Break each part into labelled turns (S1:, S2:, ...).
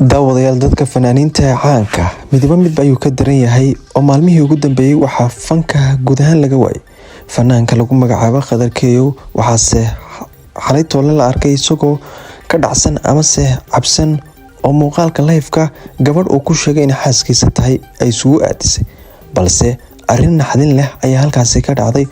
S1: daawadayaal dadka fanaaniinta caanka midba midba ayuu ka daran yahay oo maalmihii ugu dambeeyay waxaa fanka guud ahaan laga waayay fanaanka lagu magacaabo Khadar Keyow waxaase xalay toole la arkay isagoo ka dhacsan ama se cabsan oo muuqaalka live-ka gabadh uu ku sheegay in xaaskiisa tahay ay isugu aadisay balse arrin naxdin leh ayaa halkaasi ka dhacday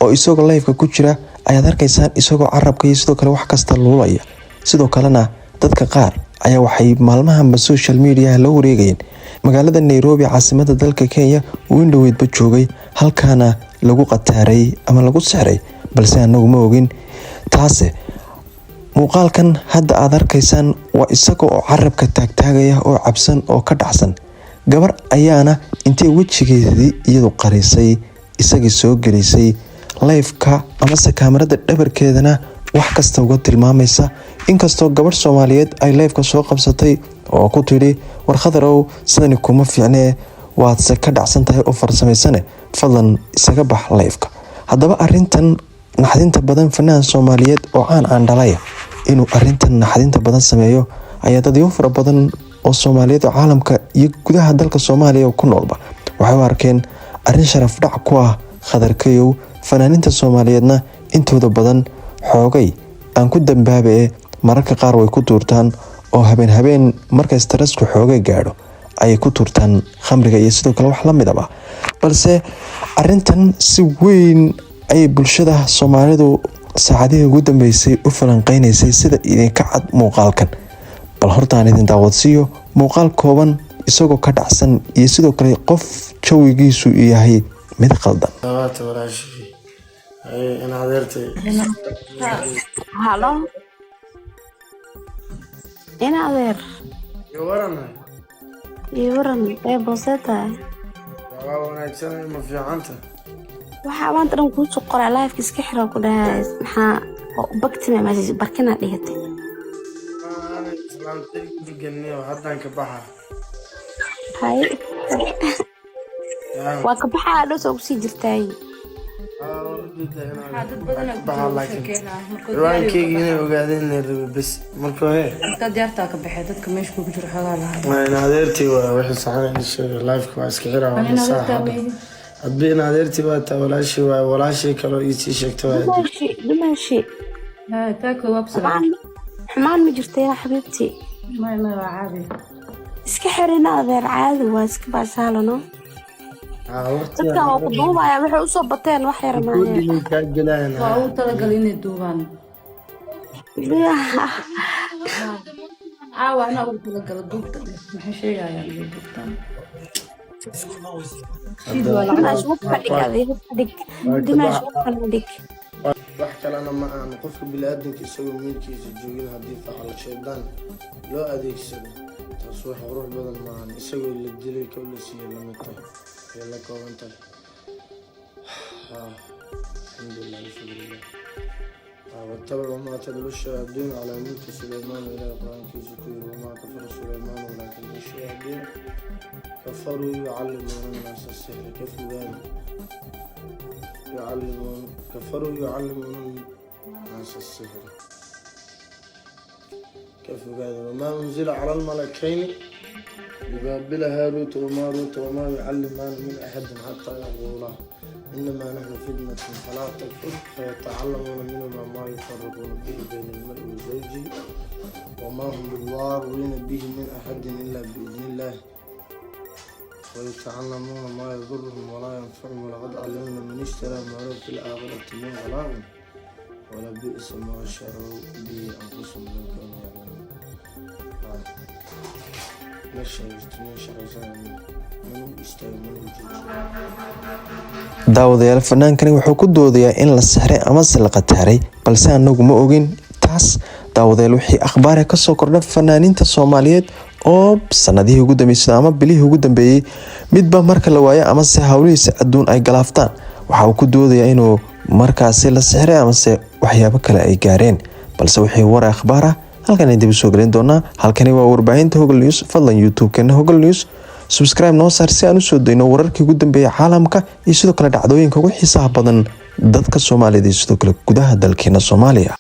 S1: oo isagoo live-ka ku jira ayaad arkaysaan isagoo carabka iyo sidoo kale wax kasta luulaya sidoo kalena dadka qaar ayaa waxay maalmahanba social media la wareegayeen magaalada Nairobi caasimadda dalka Kenya uu indhoweydba joogay halkaana lagu qataaray ama lagu sixray balse anagu ma ogin taase muuqaalkan hadda aad arkaysaan waa isagoo oo carabka taagtaagaya oo cabsan oo ka dhacsan gabar ayaana intee wejigeedii iyadu qarisay isagii soo gelisay live-ka ama se kaamirada dhabarkeedana wax kasta uga tilmaamaysa inkastoo gabadh Soomaaliyeed ay live-ka soo qabsatay oo ku tiri war Khadarow sidani kuma fiicnee waad se ka dhacsan tahay oo farsameysane fadlan isaga bax live-ka haddaba arrintan naxdinta badan fanaan Soomaaliyeed oo aan dhalay inuu arrintan naxdinta badan sameeyo ayaa dadyo fara badan oo Soomaaliyeed oo caalamka iyo gudaha dalka Soomaaliya ku noolba waxay arkeen arrin sharaf dhac ku ah Khadar Keyow fanaaniinta Soomaaliyeedna intooda badan xoogay aan ku dambaabe mararka qaar way ku tuurtaan oo habeen marka stressku xoogay gaadho ay ku tuurtaan khamriga iyo sidoo kale wax la mid ah balse arrintan si weyn ay bulshada Soomaalidu saacadihii ugu dambeysay u falanqeynaysay sida idinka cad muuqaalkan bal hortaan idin daawadsiyo muuqaal kooban isagoo ka dhacsan iyo sidoo kale qof jawigiisu yahay mid qaldan
S2: Halo. Ina adeer. Yoran ee boosata.
S3: Waa wanaagsan ma fiicanta.
S2: Waxa aan taran ku soo qoray live iska xiro ku dhahay maxaa bagtime message barkina dhigatay.
S3: Islaantay digniyo hadan ka baxa.
S2: Hay. Waa ka baxa loo soo sii jirtay.
S3: Waankeyga inay ogaadeen bas marka hore
S4: ka diyaartaa ka baxay dadka meesha ku jiro xogaa lahaa
S3: ma adeertii waa wixii saxan sheegay live-ka waa iska xiraa hadii in adeertii waa taa walaashii kale ii sii sheegtay
S2: dimashi
S4: taako wabsala
S2: xumaan ma jirtay ya xabiibti
S4: ma waa caadi
S2: iska xirina adeer caadi waa iska baasaalano dadka oo ku duubaya waxay u soo bateen wax yar maahan
S4: waa u talagalay inay duubaan ana ugu talagalay duubta maxay sheegayaan inay duubtaan
S3: wax kalena ma aan qofka bini'aadamka isagoo meelkiisa joogin haddii facal shaydaan loo adeegsado taas wax qurux badan maahan isagoo la dilay ka la siiyay lamid tahay la koobanta alxamdulillah shukriya واتبعوا ما تتلو الشياطين على ملك سليمان إلى القرآن في سكير وما كفر سليمان ولكن الشياطين كفروا يعلمون الناس السحر كفروا يعلمون الناس السحر كيف قال وما أنزل على الملكين ببابل هاروت وماروت وما يعلمان من أحد حتى يقولا إنما نحن فتنة فلا تكفر فيتعلمون منهما ما يفرقون به بين المرء وزوجه وما هم بالضارين به من أحد إلا بإذن الله ويتعلمون ما يضرهم ولا ينفعهم ولقد علمنا من اشترى ما له في الآخرة من خلاق ولبئس ما شروا به أنفسهم لو كانوا يعلمون
S1: daawadayaal fanaankani wuxuu ku doodayaa in la sixray ama se la qataaray balse anagu ma ogin taas daawadayaal wixii akhbaar ka soo kordha fanaaniinta Soomaaliyeed oo sanadihii ugu dambeeyay ama bilihii ugu dambeeyay midba marka la waayo ama se hawlihiisa adduun ay galaaftaan waxa uu ku doodayaa inuu markaasi la sixray ama se waxyaabo kale ay gaareen balse wixii war akhbaar ah halkan ay dib soo galin doonaa halkani waa warbaahinta Hogol News fadlan YouTube-keena Hogol News subscribe noo saar si aan u soo dayno wararkii ugu dambeeyay caalamka iyo sidoo kale dhacdooyinka ugu xiisaha badan dadka Soomaaliyeed iyo sidoo kale gudaha dalkeena Soomaaliya